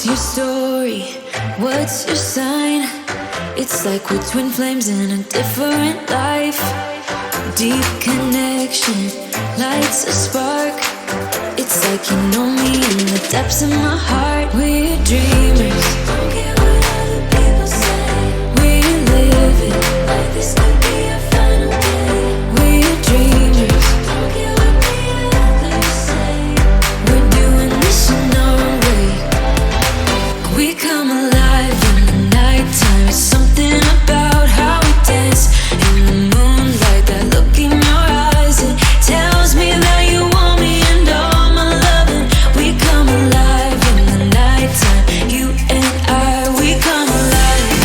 What's your story? What's your sign? It's like we're twin flames in a different life. Deep connection lights a spark. It's like you know me in the depths of my heart. We're dreamers. Don't care what other people say. We're living like this could be a final day. We're dreamers. Don't care what the others say. We're doing this in our own way. We come alive in the nighttime. It's something about how we dance in the moonlight. That look in your eyes, it tells me that you want me and all my loving. We come alive in the nighttime. You and I, we come alive.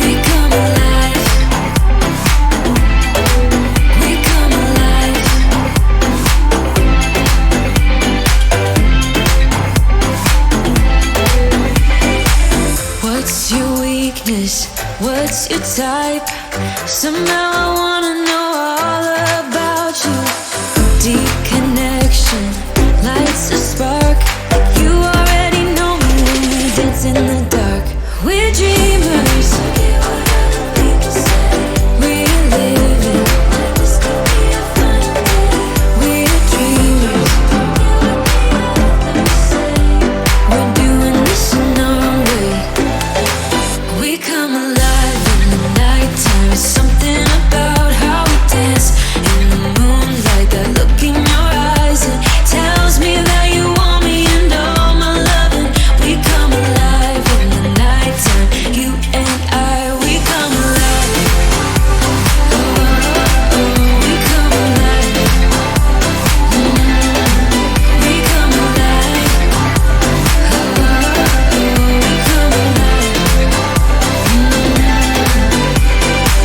We come alive. We come alive. What's your weakness? What's your type? Somehow I wanna know all about you. Deep connection lights a spark. You already know me when we dance in the dark. We're dreamers. We're living like this could be a final day. We're dreamers. We're doing this in our own way. We come alive in the nighttime. It's something about how we dance in the moonlight. That look in your eyes, it tells me that you want me and all my loving. We come alive in the nighttime. You and I, we come alive. Oh, oh, we come alive. We come alive. Oh, we come alive.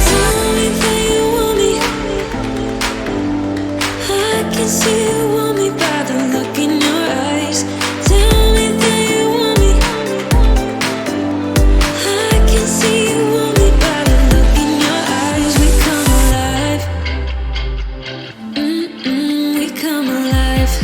Tell me that you want me. I can see you want me by the look in your eyes. Tell me that you want me. I can see you want me by the look in your eyes. We come alive. We come alive.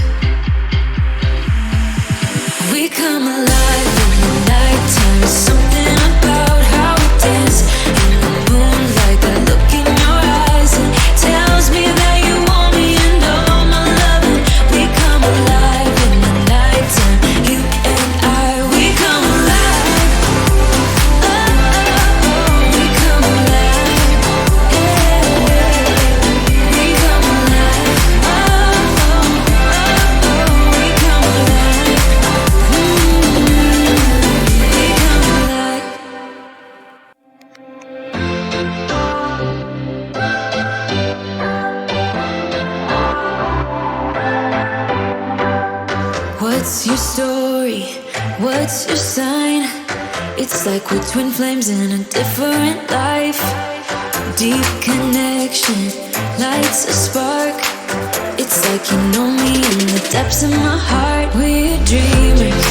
We come alive in the nighttime. It's something about how we dance in the moonlight. That look in your eyes, it tells me that you want me and all my loving. We come alive in the nighttime. You and I, we come alive. Oh, oh, oh, we come alive. Yeah, we come alive. Oh, oh, oh, oh, we come alive. We come alive. What's your story? What's your sign? It's like we're twin flames in a different life. Deep connection lights a spark. It's like you know me in the depths of my heart. We're dreamers.